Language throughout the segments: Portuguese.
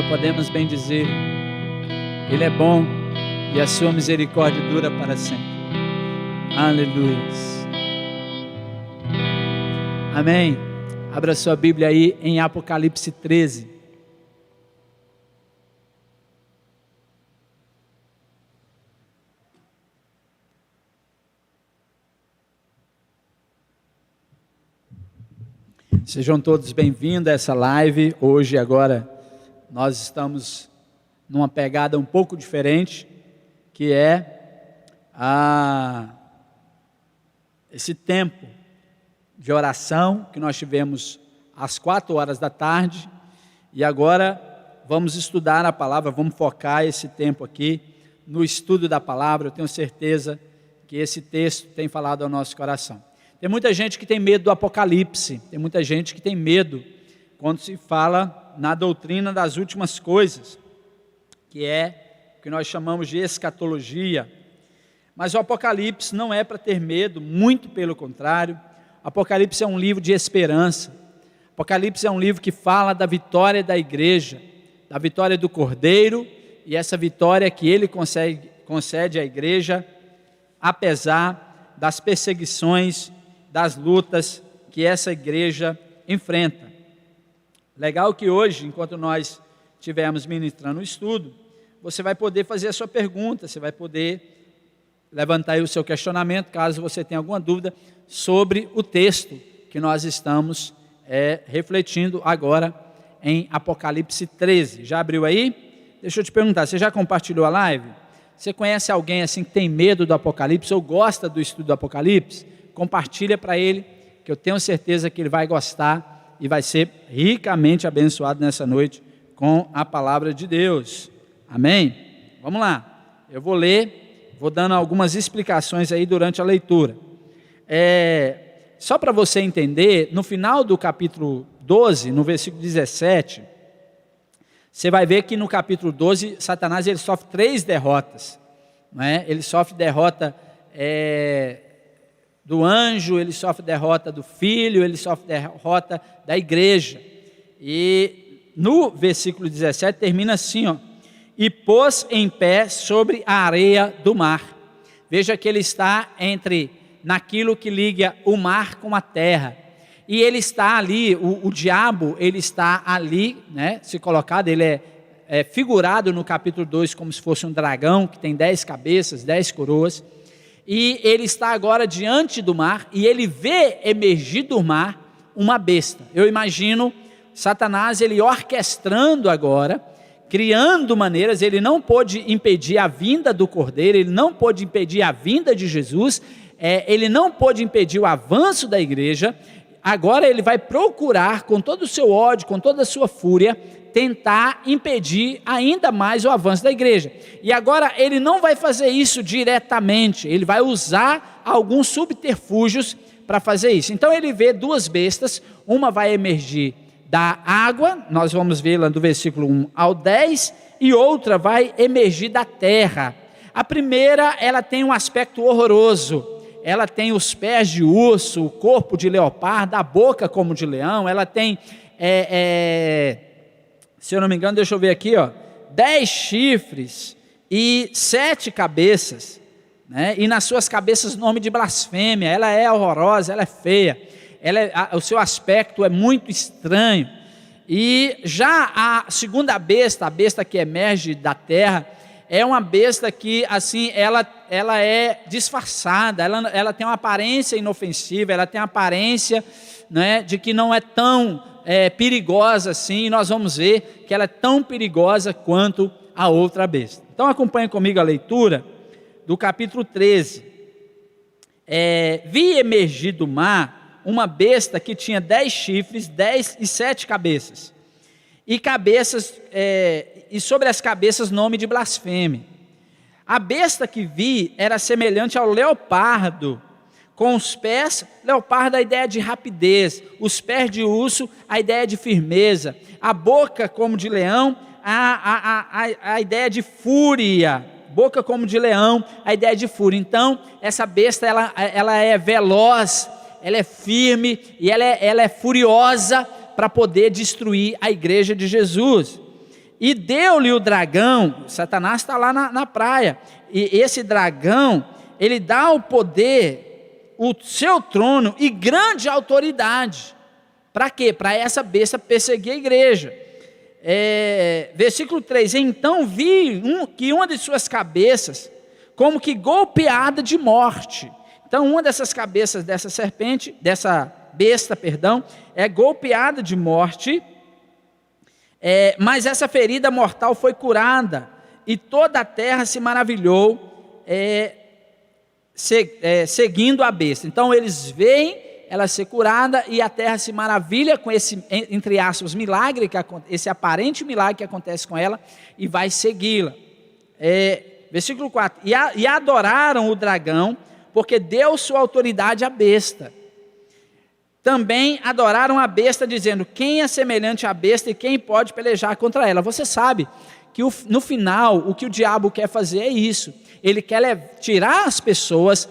podemos bem dizer: Ele é bom e a sua misericórdia dura para sempre. Aleluia. Amém. Abra sua Bíblia aí em Apocalipse 13. Sejam todos bem-vindos a essa live. Hoje, agora, nós estamos numa pegada um pouco diferente, que é esse tempo de oração que nós tivemos às 4 horas da tarde, e agora vamos estudar a palavra, vamos focar esse tempo aqui no estudo da palavra. Eu tenho certeza que esse texto tem falado ao nosso coração. Tem muita gente que tem medo do Apocalipse, tem muita gente que tem medo quando se fala na doutrina das últimas coisas, que é o que nós chamamos de escatologia. Mas o Apocalipse não é para ter medo, muito pelo contrário. Apocalipse é um livro de esperança. Apocalipse é um livro que fala da vitória da igreja, da vitória do Cordeiro, e essa vitória que ele concede à igreja, apesar das perseguições, das lutas que essa igreja enfrenta. Legal que hoje, enquanto nós estivermos ministrando o estudo, você vai poder fazer a sua pergunta, você vai poder levantar aí o seu questionamento, caso você tenha alguma dúvida sobre o texto que nós estamos refletindo agora em Apocalipse 13. Já abriu aí? Deixa eu te perguntar, você já compartilhou a live? Você conhece alguém assim que tem medo do Apocalipse ou gosta do estudo do Apocalipse? Compartilha para ele, que eu tenho certeza que ele vai gostar e vai ser ricamente abençoado nessa noite com a palavra de Deus. Amém? Vamos lá, eu vou ler, vou dando algumas explicações aí durante a leitura. Só para você entender, no final do capítulo 12, no versículo 17, você vai ver que no capítulo 12, Satanás ele sofre 3 derrotas. Não é? Ele sofre derrota do anjo, ele sofre derrota do filho, ele sofre derrota da igreja. E no versículo 17 termina assim, ó: e pôs em pé sobre a areia do mar. Veja que ele está naquilo que liga o mar com a terra. E ele está ali, o diabo, ele está ali, né, se colocado, ele é figurado no capítulo 2 como se fosse um dragão, que tem 10 cabeças, 10 coroas, e ele está agora diante do mar, e ele vê emergir do mar uma besta. Eu imagino Satanás, ele orquestrando agora, criando maneiras. Ele não pôde impedir a vinda do Cordeiro, ele não pôde impedir a vinda de Jesus, ele não pôde impedir o avanço da igreja. Agora ele vai procurar, com todo o seu ódio, com toda a sua fúria, tentar impedir ainda mais o avanço da igreja. E agora ele não vai fazer isso diretamente, ele vai usar alguns subterfúgios para fazer isso. Então ele vê 2 bestas, uma vai emergir da água, nós vamos ver lá do versículo 1 ao 10, e outra vai emergir da terra. A primeira, ela tem um aspecto horroroso. Ela tem os pés de urso, o corpo de leopardo, a boca como de leão. Ela tem, se eu não me engano, deixa eu ver aqui, 10 chifres e 7 cabeças, né? E nas suas cabeças nome de blasfêmia. Ela é horrorosa, ela é feia, o seu aspecto é muito estranho. E já a segunda besta, a besta que emerge da terra, é uma besta que, assim, ela é disfarçada, ela tem uma aparência inofensiva, ela tem uma aparência, né, de que não é tão perigosa assim, e nós vamos ver que ela é tão perigosa quanto a outra besta. Então acompanhe comigo a leitura do capítulo 13. Vi emergir do mar uma besta que tinha 10 chifres, 10 e 7 cabeças, e e sobre as cabeças nome de blasfêmia. A besta que vi era semelhante ao leopardo, com os pés, leopardo a ideia de rapidez, os pés de urso a ideia de firmeza, a boca como de leão, a ideia de fúria, boca como de leão, a ideia de fúria. Então essa besta ela é veloz, ela é firme e ela é furiosa para poder destruir a igreja de Jesus. e deu-lhe o dragão. Satanás está lá na praia, e esse dragão, ele dá o poder, o seu trono e grande autoridade. Para quê? Para essa besta perseguir a igreja. Versículo 3: então vi que uma de suas cabeças, como que golpeada de morte. Então uma dessas cabeças dessa besta, é golpeada de morte, mas essa ferida mortal foi curada, e toda a terra se maravilhou, seguindo a besta. Então eles veem ela ser curada, e a terra se maravilha com esse, entre aspas, milagre, esse aparente milagre que acontece com ela, e vai segui-la. Versículo 4: e adoraram o dragão, porque deu sua autoridade à besta. Também adoraram a besta, dizendo: quem é semelhante à besta e quem pode pelejar contra ela? Você sabe que no final, o que o diabo quer fazer é isso. Ele quer tirar as pessoas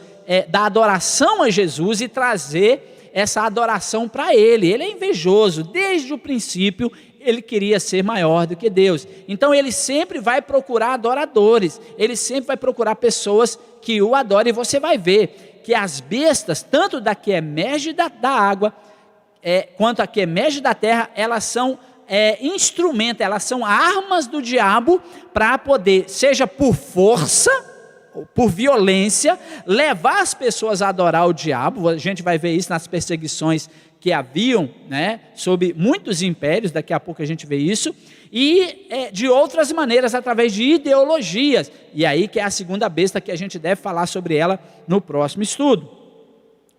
da adoração a Jesus e trazer essa adoração para ele. Ele é invejoso, desde o princípio ele queria ser maior do que Deus. Então ele sempre vai procurar adoradores, ele sempre vai procurar pessoas que o adorem. E você vai ver que as bestas, tanto da que emerge da água, quanto a que emerge da terra, elas são instrumento, elas são armas do diabo para poder, seja por força, por violência, levar as pessoas a adorar o diabo. A gente vai ver isso nas perseguições que haviam, sobre muitos impérios. Daqui a pouco a gente vê isso, e de outras maneiras, através de ideologias, e aí que é a segunda besta, que a gente deve falar sobre ela no próximo estudo.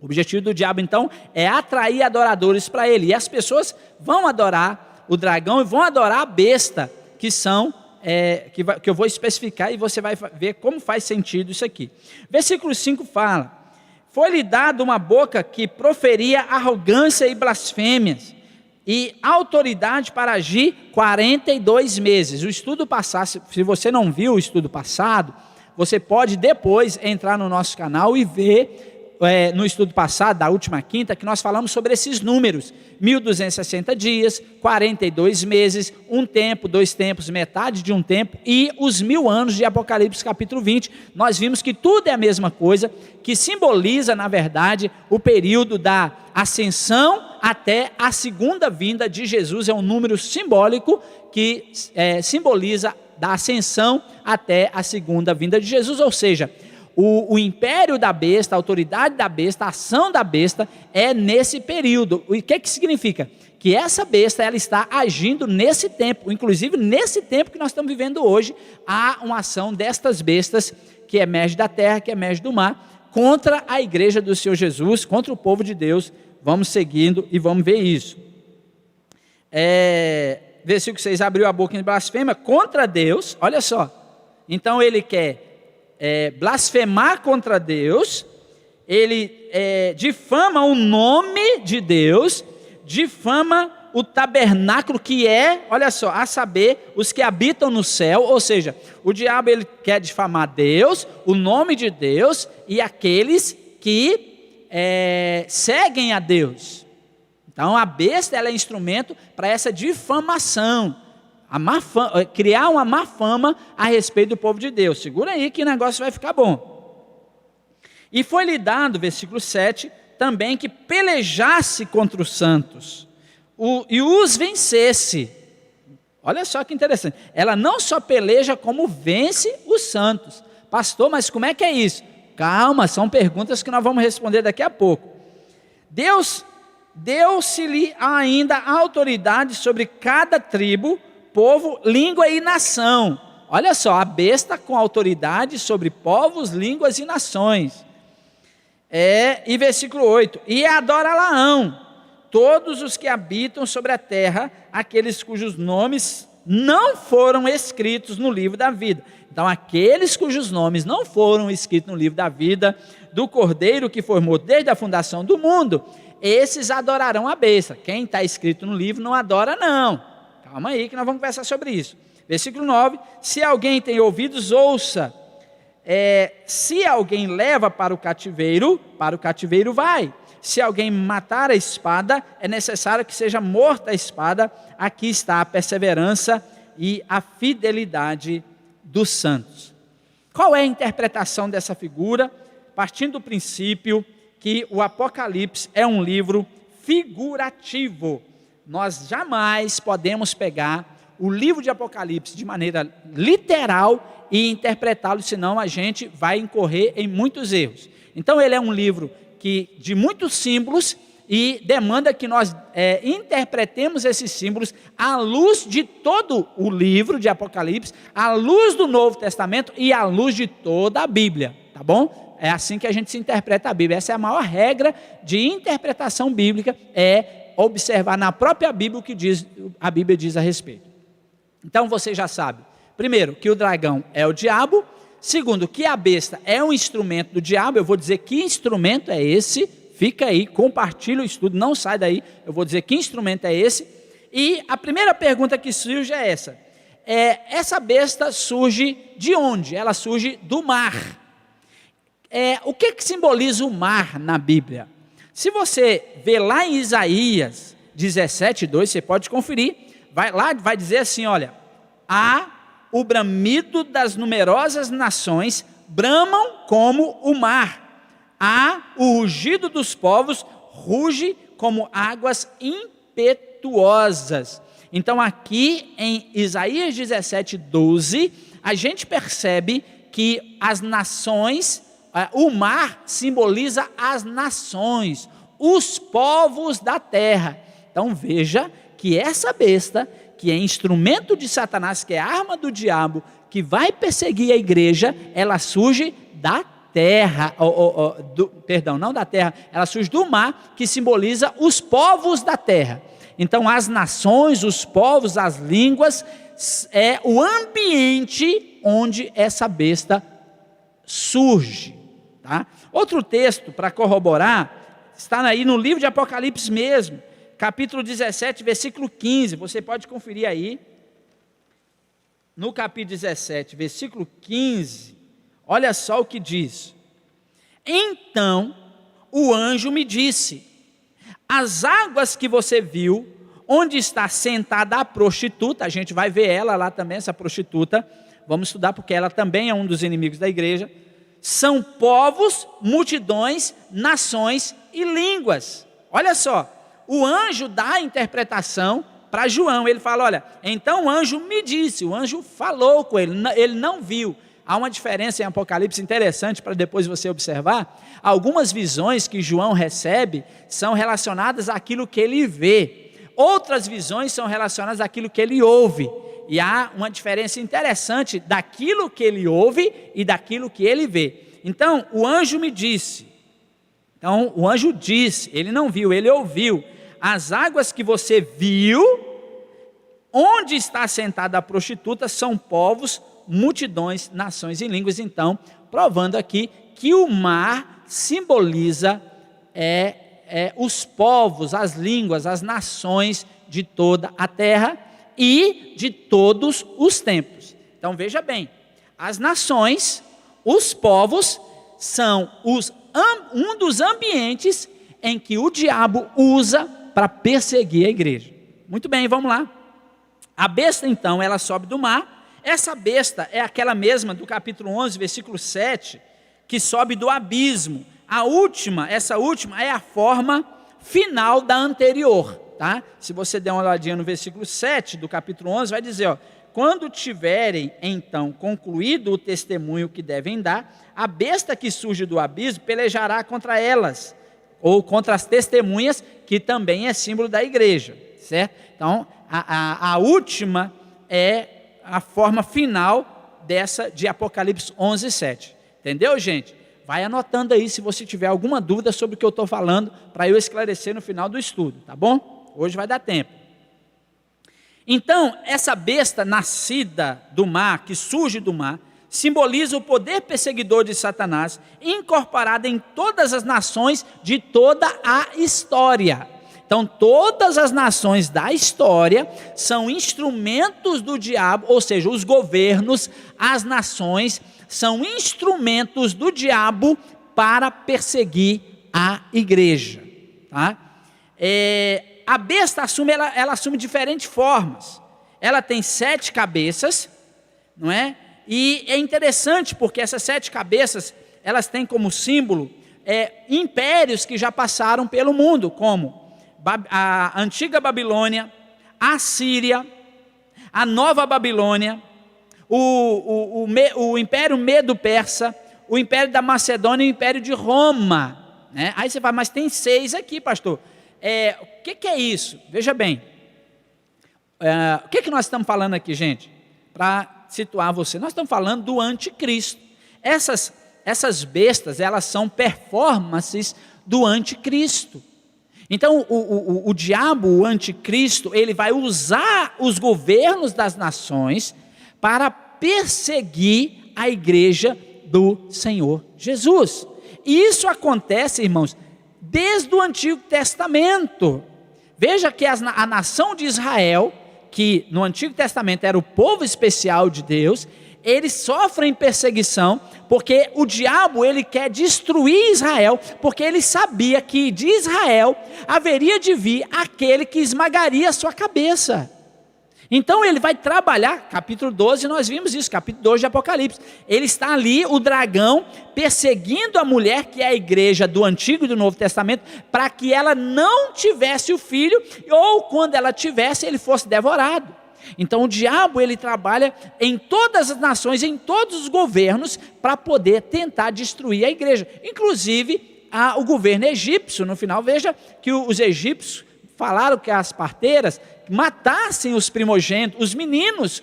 O objetivo do diabo então é atrair adoradores para ele, e as pessoas vão adorar o dragão e vão adorar a besta, que são que eu vou especificar, e você vai ver como faz sentido isso aqui. Versículo 5 fala: foi-lhe dado uma boca que proferia arrogância e blasfêmias, e autoridade para agir 42 meses. O estudo passado, se você não viu o estudo passado, você pode depois entrar no nosso canal e ver no estudo passado, da última quinta, que nós falamos sobre esses números: 1260 dias, 42 meses, um tempo, 2 tempos, metade de um tempo, e os 1000 anos de Apocalipse capítulo 20. Nós vimos que tudo é a mesma coisa, que simboliza, na verdade, o período da ascensão até a segunda vinda de Jesus. É um número simbólico que simboliza da ascensão até a segunda vinda de Jesus, ou seja, o império da besta, a autoridade da besta, a ação da besta é nesse período. O que significa? Que essa besta, ela está agindo nesse tempo, inclusive nesse tempo que nós estamos vivendo hoje, há uma ação destas bestas que emerge da terra, que emerge do mar, contra a igreja do Senhor Jesus, contra o povo de Deus. Vamos seguindo e vamos ver isso. Versículo 6: abriu a boca em blasfêmia contra Deus. Olha só, então ele quer blasfemar contra Deus, ele difama o nome de Deus, difama o tabernáculo que olha só, a saber, os que habitam no céu. Ou seja, o diabo ele quer difamar Deus, o nome de Deus e aqueles que seguem a Deus. Então a besta, ela é instrumento para essa difamação, criar uma má fama a respeito do povo de Deus. Segura aí que o negócio vai ficar bom. E foi-lhe dado, versículo 7, também que pelejasse contra os santos e os vencesse. Olha só que interessante, ela não só peleja, como vence os santos. Pastor, mas como é que é isso? Calma, são perguntas que nós vamos responder daqui a pouco. Deus deu-se-lhe ainda a autoridade sobre cada tribo, povo, língua e nação. Olha só, a besta com autoridade sobre povos, línguas e nações. E versículo 8: e adora Laão, todos os que habitam sobre a terra, aqueles cujos nomes não foram escritos no livro da vida. Então aqueles cujos nomes não foram escritos no livro da vida do Cordeiro que formou desde a fundação do mundo, esses adorarão a besta. Quem está escrito no livro não adora não. Calma aí que nós vamos conversar sobre isso. Versículo 9: se alguém tem ouvidos, ouça. Se alguém leva para o cativeiro vai. Se alguém matar a espada, é necessário que seja morta a espada. Aqui está a perseverança e a fidelidade dos santos. Qual é a interpretação dessa figura? Partindo do princípio que o Apocalipse é um livro figurativo. Nós jamais podemos pegar o livro de Apocalipse de maneira literal e interpretá-lo, senão a gente vai incorrer em muitos erros. Então ele é um livro de muitos símbolos e demanda que nós interpretemos esses símbolos à luz de todo o livro de Apocalipse, à luz do Novo Testamento e à luz de toda a Bíblia, tá bom? É assim que a gente se interpreta a Bíblia. Essa é a maior regra de interpretação bíblica, é observar na própria Bíblia o que a Bíblia diz a respeito. Então você já sabe, primeiro, que o dragão é o diabo. Segundo, que a besta é um instrumento do diabo. Eu vou dizer que instrumento é esse. Fica aí, compartilha o estudo, não sai daí. Eu vou dizer que instrumento é esse. E a primeira pergunta que surge é essa. Essa besta surge de onde? Ela surge do mar. O que simboliza o mar na Bíblia? Se você vê lá em Isaías 17:2, você pode conferir. Vai dizer assim, olha: há o bramido das numerosas nações, bramam como o mar. Há o rugido dos povos, ruge como águas impetuosas. Então aqui em Isaías 17:12, a gente percebe que as nações, o mar simboliza as nações, os povos da terra. Então veja que essa besta, que é instrumento de Satanás, que é arma do diabo, que vai perseguir a igreja, ela surge da terra, não da terra, ela surge do mar, que simboliza os povos da terra. Então as nações, os povos, as línguas, é o ambiente onde essa besta surge, tá? Outro texto para corroborar, está aí no livro de Apocalipse mesmo, capítulo 17, versículo 15, você pode conferir aí. No capítulo 17, versículo 15, olha só o que diz: então o anjo me disse: as águas que você viu, onde está sentada a prostituta, a gente vai ver ela lá também, essa prostituta, vamos estudar porque ela também é um dos inimigos da igreja, são povos, multidões, nações e línguas. Olha só, o anjo dá a interpretação para João, ele fala, olha, então o anjo me disse, o anjo falou com ele não viu. Há uma diferença em Apocalipse interessante para depois você observar. Algumas visões que João recebe são relacionadas àquilo que ele vê. Outras visões são relacionadas àquilo que ele ouve. E há uma diferença interessante daquilo que ele ouve e daquilo que ele vê. Então, o anjo me disse. Então, o anjo disse, ele não viu, ele ouviu. As águas que você viu, onde está sentada a prostituta, são povos, multidões, nações e línguas. Então, provando aqui que o mar simboliza os povos, as línguas, as nações de toda a terra e de todos os tempos. Então veja bem, as nações, os povos são um dos ambientes em que o diabo usa para perseguir a igreja. Muito bem, vamos lá. A besta então, ela sobe do mar. Essa besta é aquela mesma do capítulo 11, versículo 7, que sobe do abismo. Essa última é a forma final da anterior, tá? Se você der uma olhadinha no versículo 7 do capítulo 11, vai dizer, ó, quando tiverem então concluído o testemunho que devem dar, a besta que surge do abismo pelejará contra elas, ou contra as testemunhas, que também é símbolo da igreja, certo? Então, a última é a forma final dessa de Apocalipse 11, 7. Entendeu, gente? Vai anotando aí se você tiver alguma dúvida sobre o que eu estou falando, para eu esclarecer no final do estudo, tá bom? Hoje vai dar tempo. Então, essa besta nascida do mar, que surge do mar, simboliza o poder perseguidor de Satanás, incorporado em todas as nações de toda a história. Então, todas as nações da história são instrumentos do diabo, ou seja, os governos, as nações, são instrumentos do diabo para perseguir a igreja. Tá? A besta ela assume diferentes formas. ela tem 7 cabeças, não é? E é interessante porque essas 7 cabeças, elas têm como símbolo impérios que já passaram pelo mundo, como a antiga Babilônia, a Síria, a nova Babilônia, o Império Medo-Persa, o Império da Macedônia e o Império de Roma, né? Aí você fala, mas tem 6 aqui, pastor. O que é isso? Veja bem, o que nós estamos falando aqui, gente? Para situar você, nós estamos falando do anticristo. Essas bestas, elas são performances do anticristo. Então, o diabo, o anticristo, ele vai usar os governos das nações para perseguir a igreja do Senhor Jesus. E isso acontece, irmãos, desde o Antigo Testamento. Veja que a nação de Israel, que no Antigo Testamento era o povo especial de Deus, eles sofrem perseguição, porque o diabo ele quer destruir Israel, porque ele sabia que de Israel haveria de vir aquele que esmagaria a sua cabeça. Então ele vai trabalhar, capítulo 12, nós vimos isso, capítulo 12 de Apocalipse. Ele está ali, o dragão, perseguindo a mulher, que é a igreja do Antigo e do Novo Testamento, para que ela não tivesse o filho, ou quando ela tivesse, ele fosse devorado. Então o diabo ele trabalha em todas as nações, em todos os governos, para poder tentar destruir a igreja. Inclusive o governo egípcio, no final, veja que os egípcios falaram que as parteiras matassem os primogênitos, os meninos.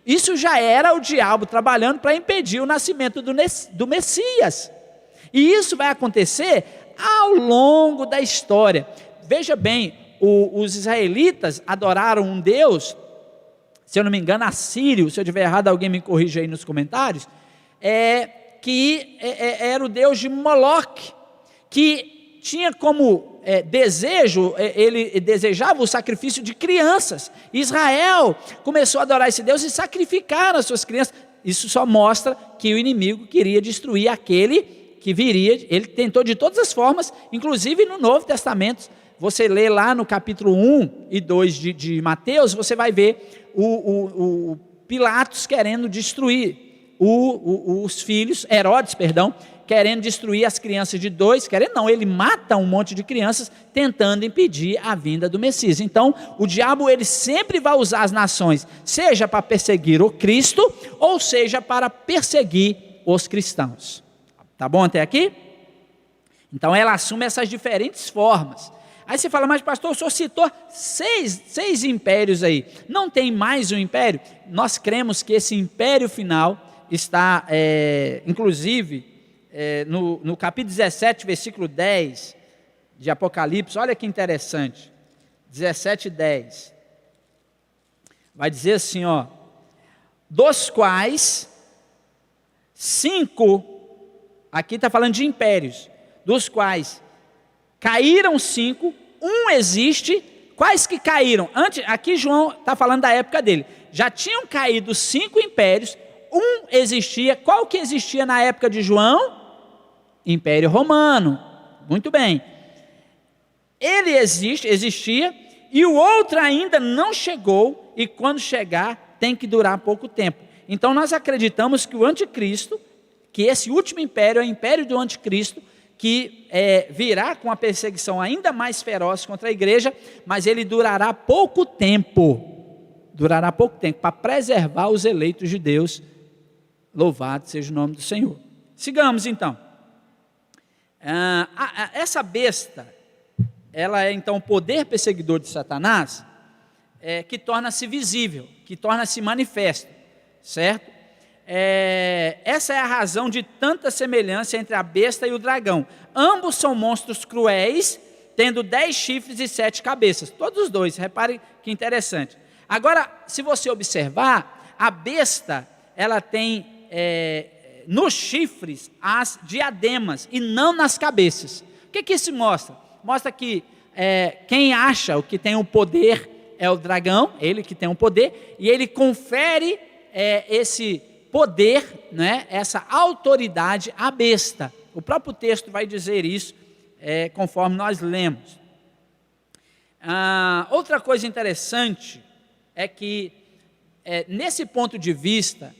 Isso já era o diabo trabalhando para impedir o nascimento do Messias. E isso vai acontecer ao longo da história. Veja bem, os israelitas adoraram um Deus, se eu não me engano, assírio, se eu estiver errado, alguém me corrija aí nos comentários, que era o Deus de Moloque, que tinha como desejo, ele desejava o sacrifício de crianças. Israel começou a adorar esse Deus e sacrificar as suas crianças. Isso só mostra que o inimigo queria destruir aquele que viria. Ele tentou de todas as formas, inclusive no Novo Testamento. Você lê lá no capítulo 1 e 2 de Mateus, você vai ver o Pilatos querendo destruir os filhos, Herodes, querendo destruir as crianças de 2, ele mata um monte de crianças, tentando impedir a vinda do Messias. Então, o diabo ele sempre vai usar as nações, seja para perseguir o Cristo, ou seja para perseguir os cristãos. Tá bom até aqui? Então, ela assume essas diferentes formas. Aí você fala, mas pastor, o senhor citou seis impérios aí, não tem mais um império? Nós cremos que esse império final está, inclusive, no capítulo 17, versículo 10 de Apocalipse. Olha que interessante, 17:10, vai dizer assim, dos quais 5, aqui está falando de impérios, dos quais caíram 5, um existe. Quais que caíram? Aqui João está falando da época dele, já tinham caído 5 impérios, um existia. Qual que existia na época de João? Império Romano. Muito bem, ele existia, e o outro ainda não chegou, e quando chegar tem que durar pouco tempo. Então nós acreditamos que o anticristo, que esse último império é o império do anticristo, que virá com a perseguição ainda mais feroz contra a igreja, mas ele durará pouco tempo, para preservar os eleitos de Deus. Louvado seja o nome do Senhor. Sigamos então. Essa besta, ela é então o poder perseguidor de Satanás, que torna-se visível, que torna-se manifesto, certo? Essa é a razão de tanta semelhança entre a besta e o dragão. Ambos são monstros cruéis, tendo 10 chifres e 7 cabeças, todos os dois. Repare que interessante. Agora, se você observar, a besta, ela tem nos chifres as diademas e não nas cabeças. O que isso mostra? Mostra que quem acha o que tem o poder é o dragão, ele que tem o poder, e ele confere esse poder, né, essa autoridade à besta. O próprio texto vai dizer isso, conforme nós lemos. Outra coisa interessante é que nesse ponto de vista,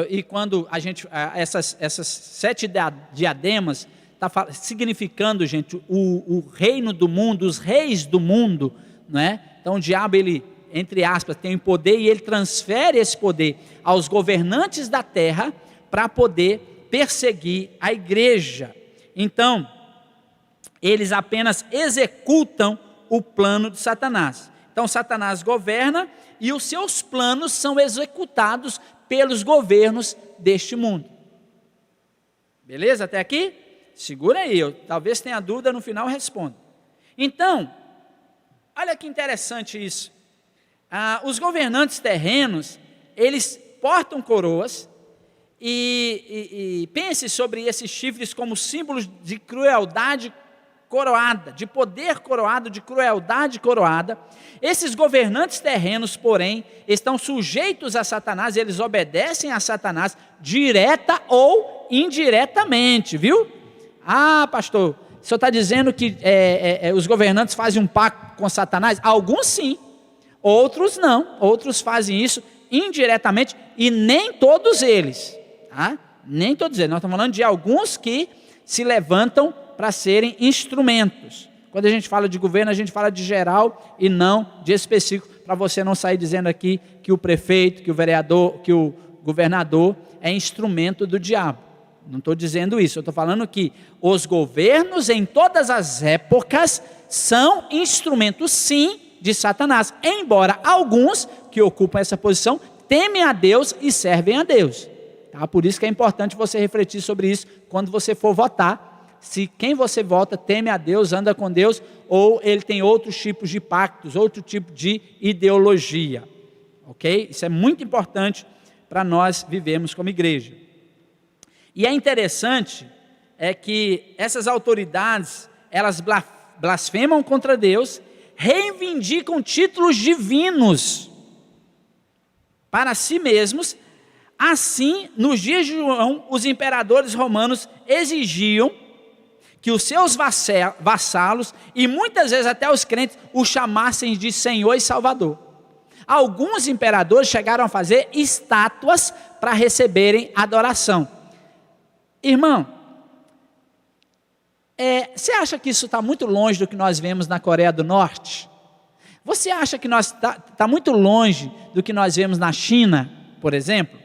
e quando a gente, essas 7 diademas, está significando, gente, o reino do mundo, os reis do mundo, não é? Então o diabo, ele, entre aspas, tem o poder, e ele transfere esse poder aos governantes da terra para poder perseguir a igreja. Então, eles apenas executam o plano de Satanás. Então Satanás governa e os seus planos são executados pelos governos deste mundo. Beleza até aqui? Segura aí, talvez tenha dúvida, no final responda. Então, olha que interessante isso. Os governantes terrenos, eles portam coroas, e pense sobre esses chifres como símbolos de crueldade coroada, de poder coroado, de crueldade coroada. Esses governantes terrenos, porém, estão sujeitos a Satanás, eles obedecem a Satanás, direta ou indiretamente, viu? Pastor, o senhor está dizendo que os governantes fazem um pacto com Satanás? Alguns sim, outros não, outros fazem isso indiretamente, e nem todos eles, tá? Nem todos eles, nós estamos falando de alguns que se levantam para serem instrumentos. Quando a gente fala de governo, a gente fala de geral e não de específico, para você não sair dizendo aqui que o prefeito, que o vereador, que o governador é instrumento do diabo. Não estou dizendo isso, eu estou falando que os governos em todas as épocas são instrumentos sim de Satanás, embora alguns que ocupam essa posição temem a Deus e servem a Deus. Tá? Por isso que é importante você refletir sobre isso quando você for votar, se quem você vota teme a Deus, anda com Deus, ou ele tem outros tipos de pactos, outro tipo de ideologia, ok? Isso é muito importante para nós vivermos como igreja. E é interessante que essas autoridades, elas blasfemam contra Deus, reivindicam títulos divinos para si mesmos. Assim, nos dias de João, os imperadores romanos exigiam que os seus vassalos, e muitas vezes até os crentes, o chamassem de Senhor e Salvador. Alguns imperadores chegaram a fazer estátuas para receberem adoração. Irmão, você acha que isso está muito longe do que nós vemos na Coreia do Norte? Você acha que está muito longe do que nós vemos na China, por exemplo?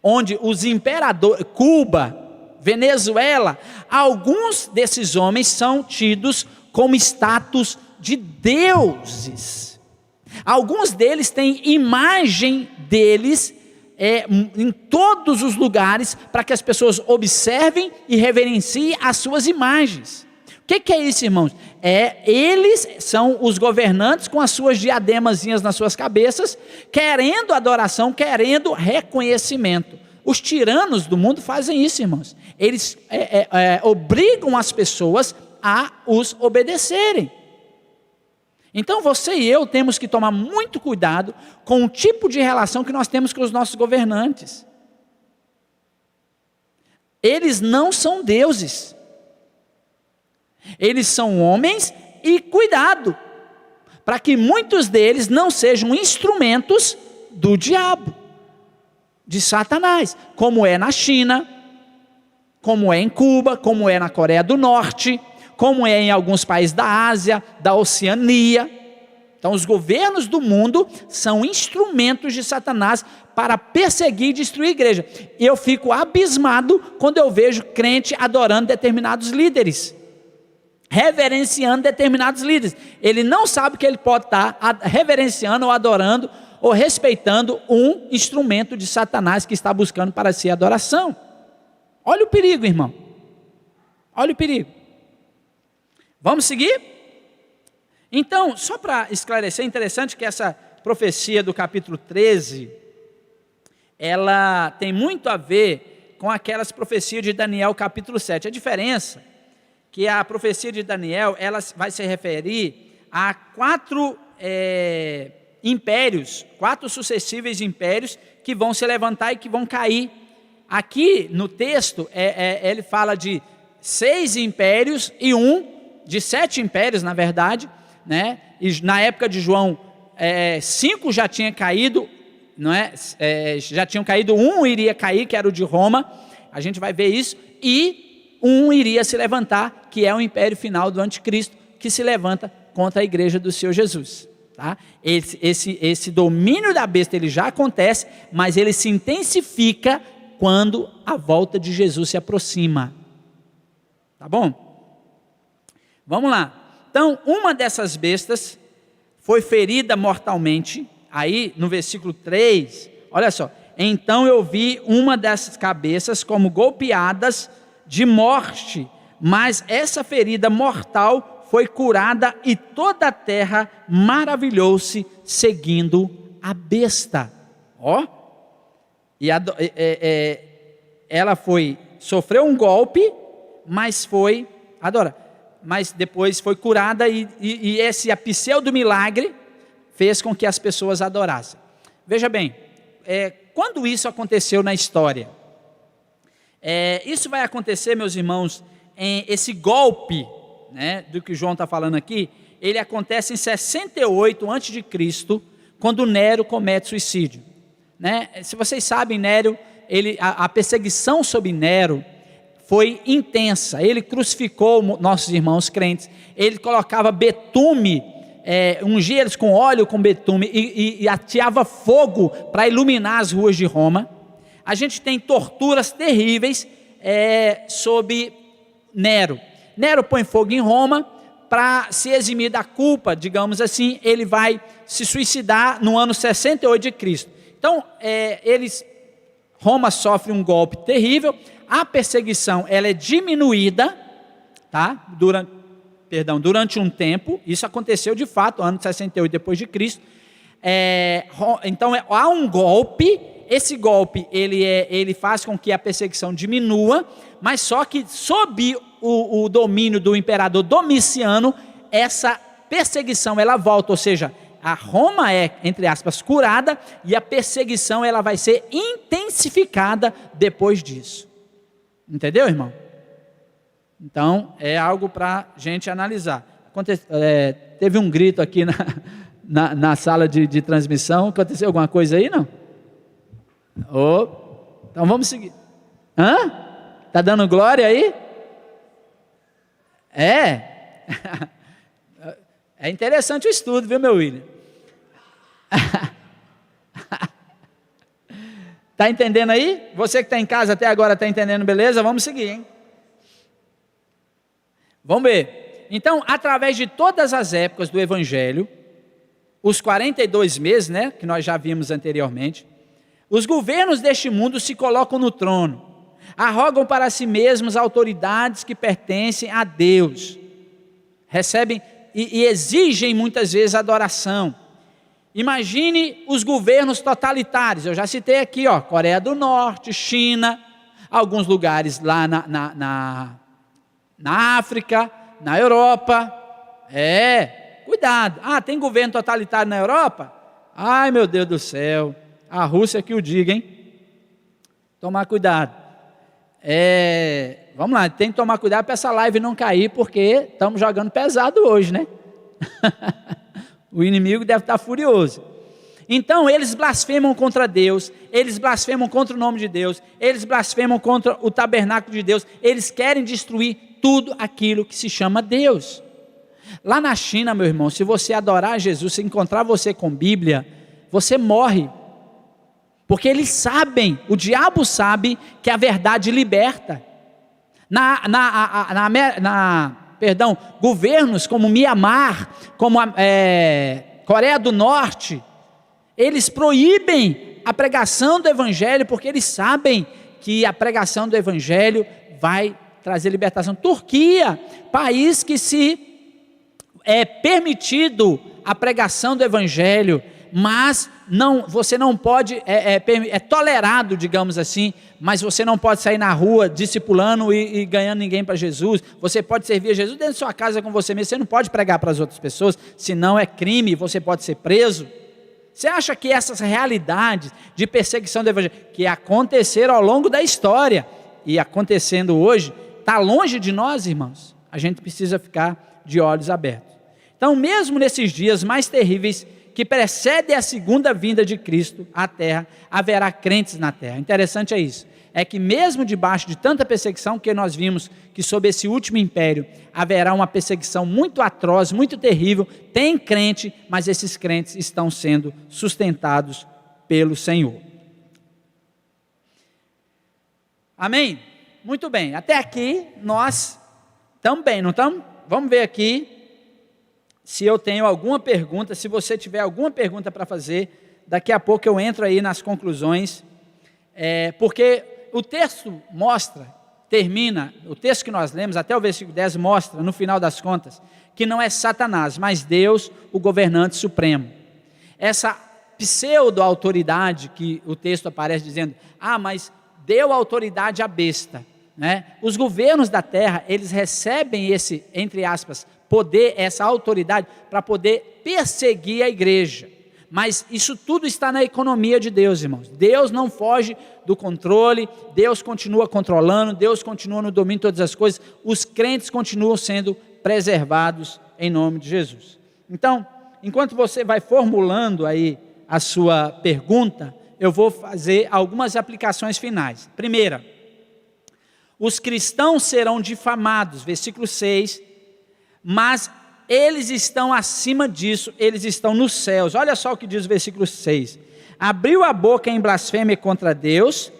Onde os imperadores, Cuba, Venezuela, alguns desses homens são tidos como status de deuses. Alguns deles têm imagem deles em todos os lugares, para que as pessoas observem e reverenciem as suas imagens. O que é isso, irmãos? Eles são os governantes com as suas diademazinhas nas suas cabeças, querendo adoração, querendo reconhecimento. Os tiranos do mundo fazem isso, irmãos. Eles obrigam as pessoas a os obedecerem. Então você e eu temos que tomar muito cuidado com o tipo de relação que nós temos com os nossos governantes. Eles não são deuses. Eles são homens, e cuidado, para que muitos deles não sejam instrumentos do diabo, de Satanás, como é na China, como é em Cuba, como é na Coreia do Norte, como é em alguns países da Ásia, da Oceania. Então os governos do mundo são instrumentos de Satanás para perseguir e destruir a igreja. E eu fico abismado quando eu vejo crente adorando determinados líderes, reverenciando determinados líderes. Ele não sabe que ele pode estar reverenciando ou adorando ou respeitando um instrumento de Satanás que está buscando para si adoração. Olha o perigo, irmão. Olha o perigo. Vamos seguir? Então, só para esclarecer, é interessante que essa profecia do capítulo 13, ela tem muito a ver com aquelas profecias de Daniel capítulo 7. A diferença é que a profecia de Daniel, ela vai se referir a 4 impérios, 4 sucessíveis impérios que vão se levantar e que vão cair. Aqui no texto, ele fala de 6 impérios e de 7 impérios, na verdade, né? E na época de João, 5 já tinha caído, não é? Já tinham caído, um iria cair, que era o de Roma, a gente vai ver isso, e um iria se levantar, que é o império final do anticristo, que se levanta contra a igreja do Senhor Jesus. Tá? Esse domínio da besta ele já acontece, mas ele se intensifica quando a volta de Jesus se aproxima. Tá bom? Vamos lá. Então, uma dessas bestas foi ferida mortalmente. Aí, no versículo 3, olha só. Então eu vi uma dessas cabeças como golpeadas de morte, mas essa ferida mortal foi curada e toda a terra maravilhou-se seguindo a besta. Ó. E ela sofreu um golpe, mas depois foi curada e esse pseudo milagre fez com que as pessoas adorassem. Veja bem, quando isso aconteceu na história? Isso vai acontecer, meus irmãos, esse golpe, né, do que João está falando aqui, ele acontece em 68 a.C., quando Nero comete suicídio. Né? Se vocês sabem, Nero, a perseguição sobre Nero foi intensa. Ele crucificou nossos irmãos crentes, ele colocava betume, ungia eles com óleo com betume e ateava fogo para iluminar as ruas de Roma. A gente tem torturas terríveis sob Nero. Nero põe fogo em Roma para se eximir da culpa, digamos assim. Ele vai se suicidar no ano 68 de Cristo. Então, Roma sofre um golpe terrível, a perseguição ela é diminuída, tá? Durante um tempo. Isso aconteceu de fato, ano 68 depois de Cristo. Então há um golpe. Esse golpe ele faz com que a perseguição diminua, mas só que sob o domínio do imperador Domiciano, essa perseguição ela volta, ou seja, a Roma entre aspas, curada, e a perseguição ela vai ser intensificada depois disso. Entendeu, irmão? Então, é algo para a gente analisar. Teve um grito aqui na sala de transmissão. Aconteceu alguma coisa aí, não? Então vamos seguir. Está dando glória aí? É interessante o estudo, viu, meu William? Está entendendo aí? Você que está em casa até agora está entendendo, beleza? Vamos seguir, hein? Vamos ver. Então, através de todas as épocas do Evangelho, os 42 meses, né, que nós já vimos anteriormente, os governos deste mundo se colocam no trono, arrogam para si mesmos autoridades que pertencem a Deus, recebem e exigem muitas vezes adoração. Imagine os governos totalitários, eu já citei aqui, Coreia do Norte, China, alguns lugares lá na África, na Europa. Cuidado. Tem governo totalitário na Europa? Ai, meu Deus do céu, a Rússia que o diga, hein? Tomar cuidado. Vamos lá, tem que tomar cuidado para essa live não cair, porque estamos jogando pesado hoje, né? O inimigo deve estar furioso. Então eles blasfemam contra Deus, eles blasfemam contra o nome de Deus, eles blasfemam contra o tabernáculo de Deus, eles querem destruir tudo aquilo que se chama Deus. Lá na China, meu irmão, se você adorar Jesus, se encontrar você com Bíblia, você morre. Porque eles sabem, o diabo sabe que a verdade liberta. Governos como Mianmar, como Coreia do Norte, eles proíbem a pregação do Evangelho, porque eles sabem que a pregação do Evangelho vai trazer libertação. Turquia, país que é permitido a pregação do Evangelho, mas você não pode, é tolerado, digamos assim, mas você não pode sair na rua discipulando e ganhando ninguém para Jesus. Você pode servir a Jesus dentro da sua casa com você mesmo, você não pode pregar para as outras pessoas, senão é crime, você pode ser preso. Você acha que essas realidades de perseguição do Evangelho, que aconteceram ao longo da história, e acontecendo hoje, está longe de nós, irmãos? A gente precisa ficar de olhos abertos. Então, mesmo nesses dias mais terríveis que precede a segunda vinda de Cristo à terra, haverá crentes na terra. Interessante é isso. É que mesmo debaixo de tanta perseguição, que nós vimos que sob esse último império haverá uma perseguição muito atroz, muito terrível, tem crente, mas esses crentes estão sendo sustentados pelo Senhor. Amém? Muito bem, até aqui nós estamos bem, não estamos? Vamos ver aqui se eu tenho alguma pergunta. Se você tiver alguma pergunta para fazer, daqui a pouco eu entro aí nas conclusões, porque o texto termina, o texto que nós lemos, até o versículo 10, mostra, no final das contas, que não é Satanás, mas Deus, o governante supremo. Essa pseudo-autoridade que o texto aparece dizendo, mas deu autoridade à besta, né? Os governos da terra, eles recebem esse, entre aspas, poder, essa autoridade, para poder perseguir a igreja. Mas isso tudo está na economia de Deus, irmãos. Deus não foge do controle, Deus continua controlando, Deus continua no domínio de todas as coisas, os crentes continuam sendo preservados em nome de Jesus. Então, enquanto você vai formulando aí a sua pergunta, eu vou fazer algumas aplicações finais. Primeira, os cristãos serão difamados, versículo 6, mas eles estão acima disso, eles estão nos céus. Olha só o que diz o versículo 6. Abriu a boca em blasfêmia contra Deus,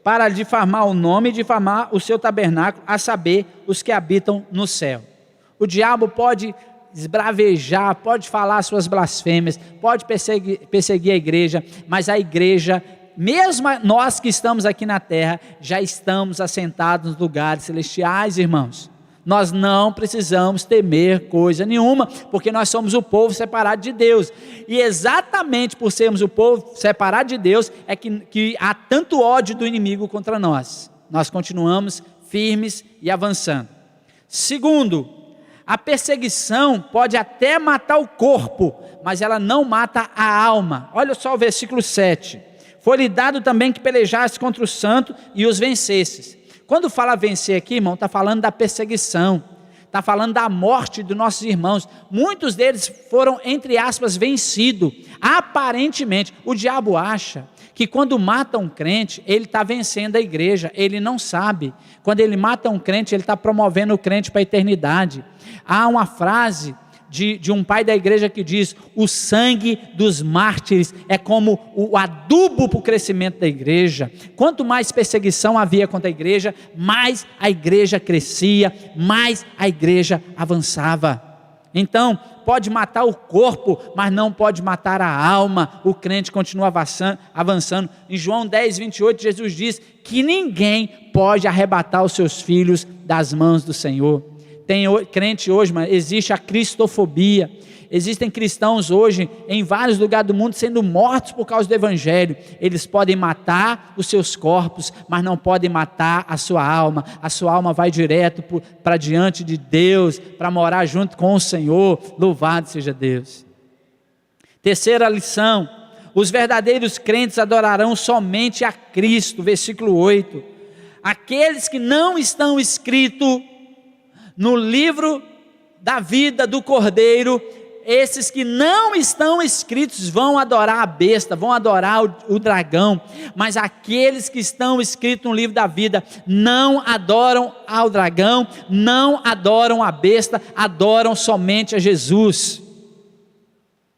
para difamar o nome e difamar o seu tabernáculo, a saber, os que habitam no céu. O diabo pode esbravejar, pode falar suas blasfêmias, pode perseguir a igreja, mas a igreja, mesmo nós que estamos aqui na terra, já estamos assentados nos lugares celestiais, irmãos. Nós não precisamos temer coisa nenhuma, porque nós somos o povo separado de Deus, e exatamente por sermos o povo separado de Deus, é que há tanto ódio do inimigo contra nós. Nós continuamos firmes e avançando. Segundo, a perseguição pode até matar o corpo, mas ela não mata a alma. Olha só o versículo 7. Foi-lhe dado também que pelejasse contra o santo e os vencesses. Quando fala vencer aqui, irmão, está falando da perseguição, está falando da morte dos nossos irmãos. Muitos deles foram, entre aspas, vencidos. Aparentemente, o diabo acha que quando mata um crente, ele está vencendo a igreja. Ele não sabe. Quando ele mata um crente, ele está promovendo o crente para a eternidade. Há uma frase de um pai da igreja que diz: o sangue dos mártires é como o adubo para o crescimento da igreja. Quanto mais perseguição havia contra a igreja, mais a igreja crescia, mais a igreja avançava. Então, pode matar o corpo, mas não pode matar a alma. O crente continua avançando. Em João 10, 28, Jesus diz que ninguém pode arrebatar os seus filhos das mãos do Senhor. Tem crente hoje, mas existe a cristofobia. Existem cristãos hoje em vários lugares do mundo sendo mortos por causa do evangelho. Eles podem matar os seus corpos, mas não podem matar a sua alma. A sua alma vai direto para diante de Deus, para morar junto com o Senhor. Louvado seja Deus. Terceira lição: os verdadeiros crentes adorarão somente a Cristo. Versículo 8. Aqueles que não estão escritos no livro da vida do Cordeiro, esses que não estão escritos vão adorar a besta, vão adorar o dragão, mas aqueles que estão escritos no livro da vida não adoram ao dragão, não adoram a besta, adoram somente a Jesus.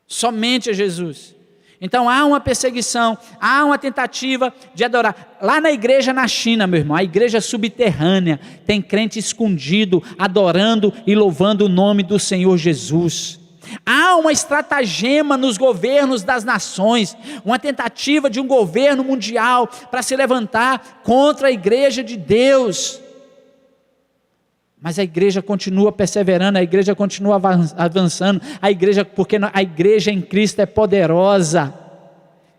Somente a Jesus. Então há uma perseguição, há uma tentativa de adorar. Lá na igreja na China, meu irmão, a igreja subterrânea, tem crente escondido, adorando e louvando o nome do Senhor Jesus. Há uma estratagema nos governos das nações, uma tentativa de um governo mundial para se levantar contra a igreja de Deus. Mas a igreja continua perseverando, a igreja continua avançando, porque a igreja em Cristo é poderosa.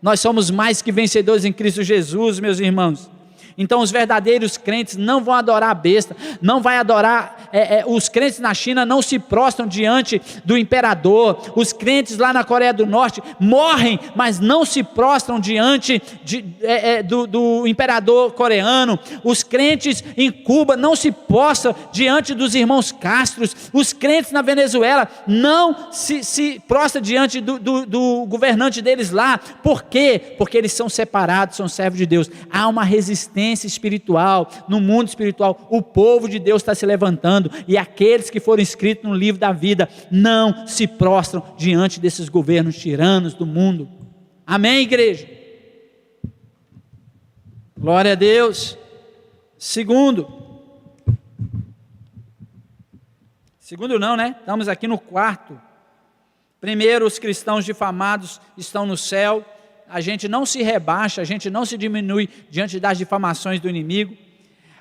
Nós somos mais que vencedores em Cristo Jesus, meus irmãos. Então os verdadeiros crentes não vão adorar a besta, não vai adorar, os crentes na China não se prostram diante do imperador, os crentes lá na Coreia do Norte morrem, mas não se prostram diante do imperador coreano, os crentes em Cuba não se prostram diante dos irmãos Castros, os crentes na Venezuela não se prostram diante do governante deles lá. Por quê? Porque eles são separados, são servos de Deus. Há uma resistência espiritual, no mundo espiritual, o povo de Deus está se levantando, e aqueles que foram escritos no livro da vida, não se prostram diante desses governos tiranos do mundo. Amém, igreja? Glória a Deus. Segundo não, né? Estamos aqui no quarto. Primeiro, os cristãos difamados estão no céu. A gente não se rebaixa, a gente não se diminui diante das difamações do inimigo.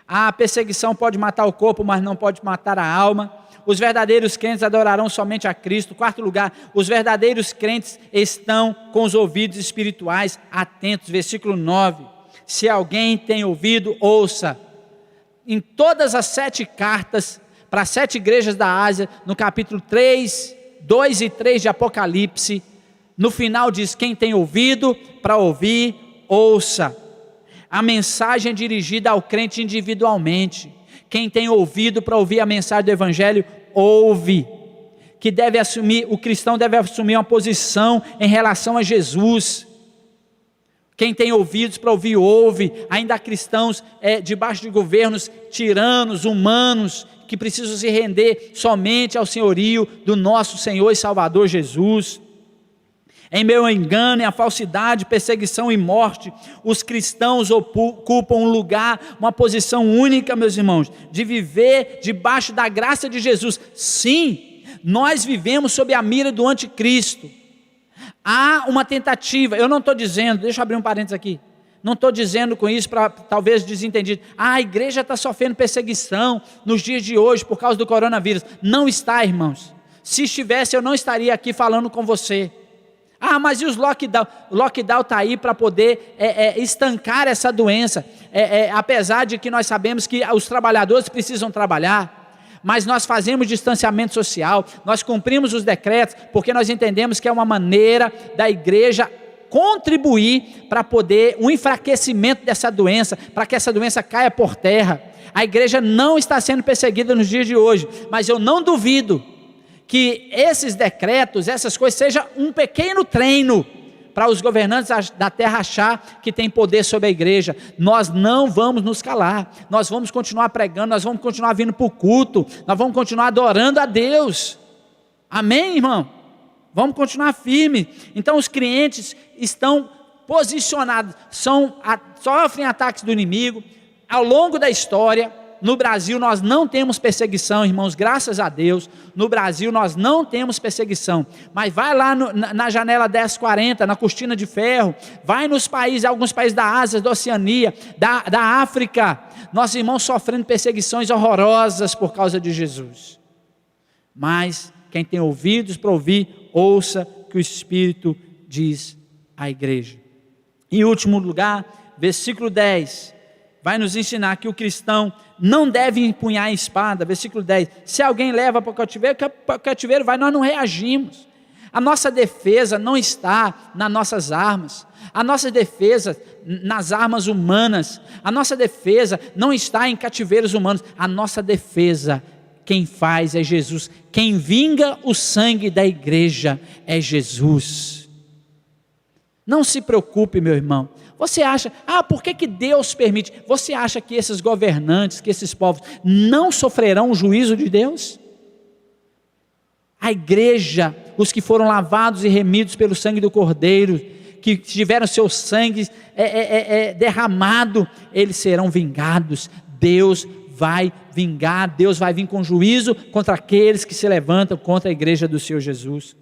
A perseguição pode matar o corpo, mas não pode matar a alma. Os verdadeiros crentes adorarão somente a Cristo. Quarto lugar, os verdadeiros crentes estão com os ouvidos espirituais atentos. Versículo 9. Se alguém tem ouvido, ouça. Em todas as 7 cartas, para as 7 igrejas da Ásia, no capítulo 3, 2 e 3 de Apocalipse, no final diz: quem tem ouvido para ouvir, ouça. A mensagem é dirigida ao crente individualmente. Quem tem ouvido para ouvir a mensagem do Evangelho, ouve. O cristão deve assumir uma posição em relação a Jesus. Quem tem ouvidos para ouvir, ouve. Ainda há cristãos debaixo de governos tiranos, humanos, que precisam se render somente ao senhorio do nosso Senhor e Salvador Jesus. Em meio ao engano, a falsidade, perseguição e morte, os cristãos ocupam um lugar, uma posição única, meus irmãos, de viver debaixo da graça de Jesus. Sim, nós vivemos sob a mira do anticristo. Há uma tentativa, eu não estou dizendo, deixa eu abrir um parênteses aqui, não estou dizendo com isso para talvez desentendido, a igreja está sofrendo perseguição nos dias de hoje por causa do coronavírus. Não está, irmãos. Se estivesse, eu não estaria aqui falando com você. Mas e os lockdown? O lockdown está aí para poder estancar essa doença, apesar de que nós sabemos que os trabalhadores precisam trabalhar, mas nós fazemos distanciamento social, nós cumprimos os decretos, porque nós entendemos que é uma maneira da igreja contribuir para poder um enfraquecimento dessa doença, para que essa doença caia por terra. A igreja não está sendo perseguida nos dias de hoje, mas eu não duvido que esses decretos, essas coisas, seja um pequeno treino para os governantes da terra achar que tem poder sobre a igreja. Nós não vamos nos calar, nós vamos continuar pregando, nós vamos continuar vindo para o culto, nós vamos continuar adorando a Deus. Amém, irmão? Vamos continuar firmes. Então os crentes estão posicionados, sofrem ataques do inimigo. Ao longo da história, no Brasil nós não temos perseguição, irmãos, graças a Deus. No Brasil nós não temos perseguição, mas vai lá na janela 1040, na cortina de ferro, vai nos países, alguns países da Ásia, da Oceania, da África, nossos irmãos sofrendo perseguições horrorosas por causa de Jesus. Mas quem tem ouvidos para ouvir, ouça que o Espírito diz à igreja. Em último lugar, versículo 10, vai nos ensinar que o cristão não deve empunhar a espada. Versículo 10, se alguém leva para o cativeiro vai, nós não reagimos. A nossa defesa não está nas nossas armas, a nossa defesa nas armas humanas, a nossa defesa não está em cativeiros humanos, a nossa defesa, quem faz é Jesus, quem vinga o sangue da igreja é Jesus. Não se preocupe, meu irmão. Você acha, por que Deus permite? Você acha que esses governantes, que esses povos não sofrerão o juízo de Deus? A igreja, os que foram lavados e remidos pelo sangue do Cordeiro, que tiveram seu sangue derramado, eles serão vingados. Deus vai vingar, Deus vai vir com juízo contra aqueles que se levantam contra a igreja do Senhor Jesus.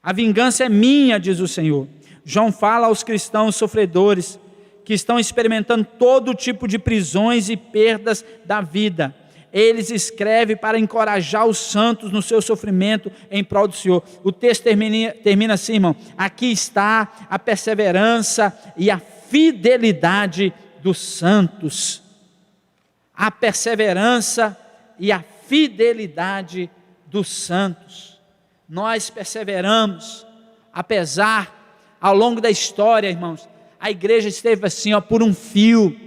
A vingança é minha, diz o Senhor. João fala aos cristãos sofredores que estão experimentando todo tipo de prisões e perdas da vida. Eles escrevem para encorajar os santos no seu sofrimento em prol do Senhor. O texto termina assim, irmão: aqui está a perseverança e a fidelidade dos santos, a perseverança e a fidelidade dos santos. Nós perseveramos, apesar, ao longo da história, irmãos, a igreja esteve assim, por um fio,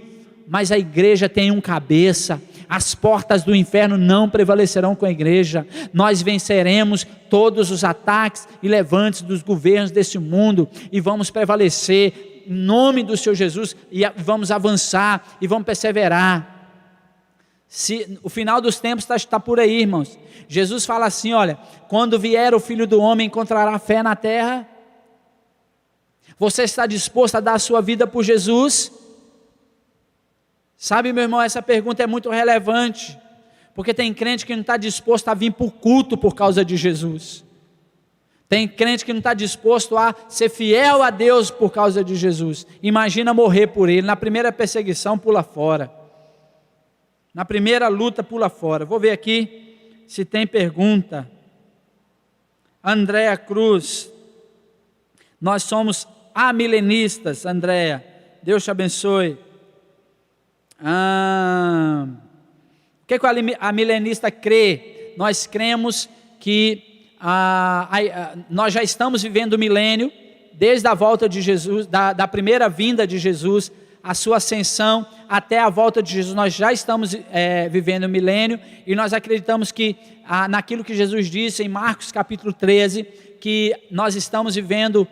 mas a igreja tem um cabeça. As portas do inferno não prevalecerão com a igreja. Nós venceremos todos os ataques e levantes dos governos desse mundo, e vamos prevalecer em nome do Senhor Jesus, e vamos avançar, e vamos perseverar. O final dos tempos está por aí, irmãos. Jesus fala assim, olha, quando vier o Filho do Homem, encontrará fé na terra? Você está disposto a dar a sua vida por Jesus? Sabe, meu irmão, essa pergunta é muito relevante, porque tem crente que não está disposto a vir para o culto por causa de Jesus. Tem crente que não está disposto a ser fiel a Deus por causa de Jesus. Imagina morrer por Ele. Na primeira perseguição, pula fora. Na primeira luta, pula fora. Vou ver aqui se tem pergunta. Andréa Cruz. Nós somos amilenistas, Andréa. Deus te abençoe. O que a milenista crê? Nós cremos que nós já estamos vivendo o milênio, desde a volta de Jesus, da primeira vinda de Jesus, a sua ascensão, até a volta de Jesus, nós já estamos vivendo o milênio, e nós acreditamos que naquilo que Jesus disse em Marcos capítulo 13, que nós estamos vivendo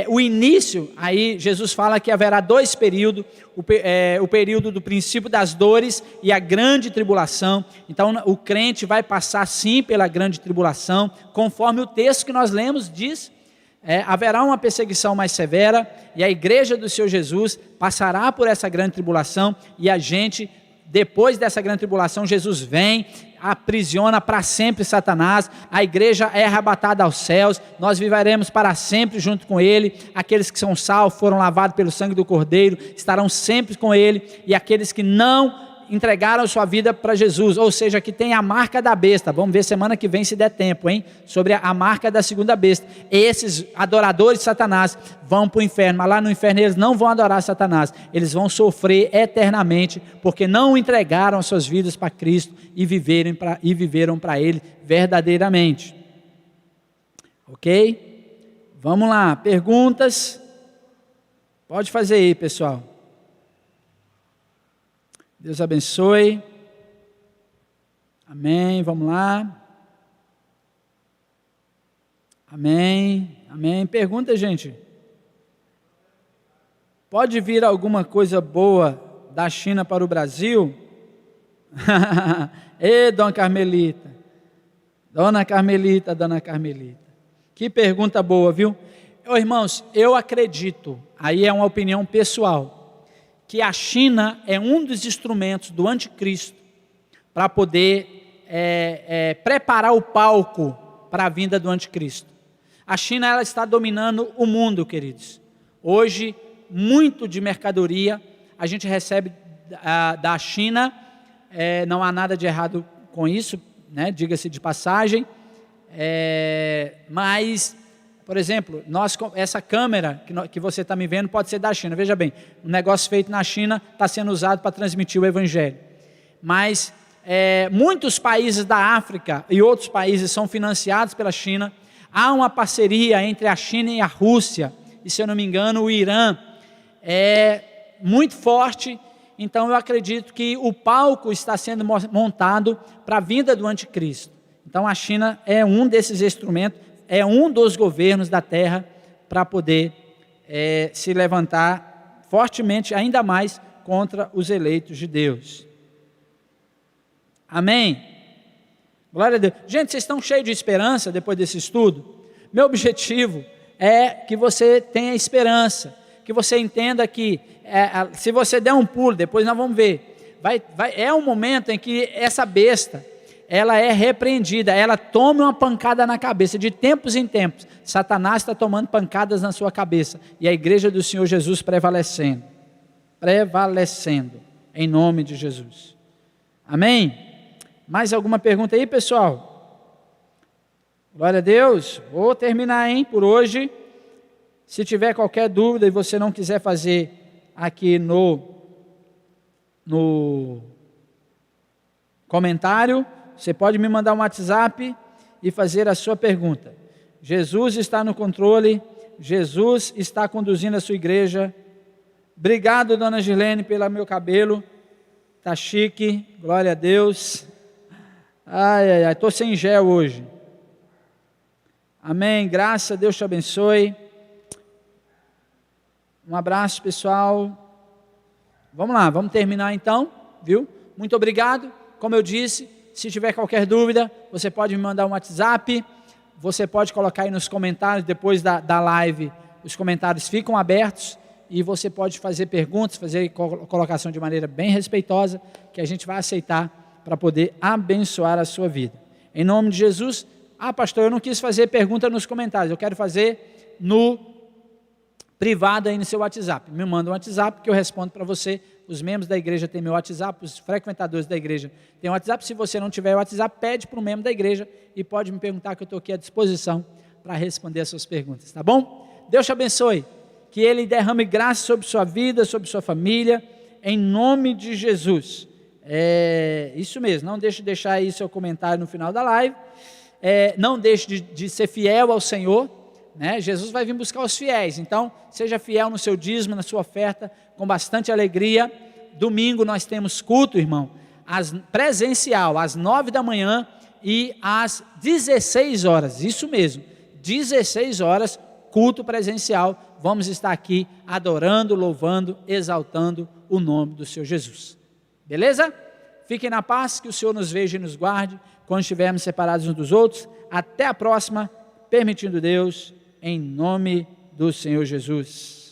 o início. Aí Jesus fala que haverá dois períodos, o período do princípio das dores e a grande tribulação. Então o crente vai passar sim pela grande tribulação, conforme o texto que nós lemos diz. Haverá uma perseguição mais severa, e a igreja do Senhor Jesus passará por essa grande tribulação, e a gente, depois dessa grande tribulação, Jesus vem, aprisiona para sempre Satanás, a igreja é arrebatada aos céus, nós viveremos para sempre junto com Ele. Aqueles que são salvos, foram lavados pelo sangue do Cordeiro, estarão sempre com Ele, e aqueles que não entregaram sua vida para Jesus, ou seja, que tem a marca da besta, vamos ver semana que vem se der tempo, sobre a marca da segunda besta, esses adoradores de Satanás vão para o inferno, mas lá no inferno eles não vão adorar Satanás, eles vão sofrer eternamente, porque não entregaram as suas vidas para Cristo, e viveram para Ele verdadeiramente. Ok? Vamos lá, perguntas? Pode fazer aí, pessoal. Deus abençoe. Amém, vamos lá. Amém, amém. Pergunta, gente. Pode vir alguma coisa boa da China para o Brasil? Ei, Dona Carmelita. Dona Carmelita. Que pergunta boa, viu? Irmãos, eu acredito, aí é uma opinião pessoal, que a China é um dos instrumentos do anticristo para poder preparar o palco para a vinda do anticristo. A China, ela está dominando o mundo, queridos. Hoje, muito de mercadoria a gente recebe da China, não há nada de errado com isso, né? Diga-se de passagem, mas... Por exemplo, essa câmera que você está me vendo pode ser da China. Veja bem, um negócio feito na China está sendo usado para transmitir o Evangelho. Mas muitos países da África e outros países são financiados pela China. Há uma parceria entre a China e a Rússia, e se eu não me engano o Irã é muito forte. Então eu acredito que o palco está sendo montado para a vinda do anticristo. Então a China é um desses instrumentos, é um dos governos da terra para poder se levantar fortemente, ainda mais, contra os eleitos de Deus. Amém? Glória a Deus. Gente, vocês estão cheios de esperança depois desse estudo? Meu objetivo é que você tenha esperança, que você entenda que se você der um pulo, depois nós vamos ver, é um momento em que essa besta, ela é repreendida, ela toma uma pancada na cabeça, de tempos em tempos, Satanás está tomando pancadas na sua cabeça, e a igreja do Senhor Jesus prevalecendo, em nome de Jesus. Amém? Mais alguma pergunta aí, pessoal? Glória a Deus. Vou terminar, por hoje. Se tiver qualquer dúvida e você não quiser fazer aqui no no comentário, você pode me mandar um WhatsApp e fazer a sua pergunta. Jesus está no controle, Jesus está conduzindo a sua igreja. Obrigado, dona Gilene, pelo meu cabelo, tá chique, glória a Deus. Ai, estou sem gel hoje. Amém, graças a Deus te abençoe. Um abraço, pessoal. Vamos lá, vamos terminar então, viu? Muito obrigado. Como eu disse, se tiver qualquer dúvida, você pode me mandar um WhatsApp, você pode colocar aí nos comentários, depois da live, os comentários ficam abertos, e você pode fazer perguntas, fazer colocação de maneira bem respeitosa, que a gente vai aceitar para poder abençoar a sua vida. Em nome de Jesus. Pastor, eu não quis fazer pergunta nos comentários, eu quero fazer no privado aí no seu WhatsApp. Me manda um WhatsApp que eu respondo para você. Os membros da igreja têm meu WhatsApp, os frequentadores da igreja têm o WhatsApp. Se você não tiver o WhatsApp, pede para o membro da igreja e pode me perguntar, que eu estou aqui à disposição para responder as suas perguntas, tá bom? Deus te abençoe, que Ele derrame graça sobre sua vida, sobre sua família, em nome de Jesus. Isso mesmo, não deixe de deixar aí seu comentário no final da live. Não deixe de ser fiel ao Senhor, né? Jesus vai vir buscar os fiéis, então seja fiel no seu dízimo, na sua oferta, com bastante alegria. Domingo nós temos culto, irmão, presencial, às 9 da manhã e às 16 horas, isso mesmo, 16 horas, culto presencial. Vamos estar aqui adorando, louvando, exaltando o nome do Senhor Jesus, beleza? Fiquem na paz, que o Senhor nos veja e nos guarde, quando estivermos separados uns dos outros. Até a próxima, permitindo Deus, em nome do Senhor Jesus.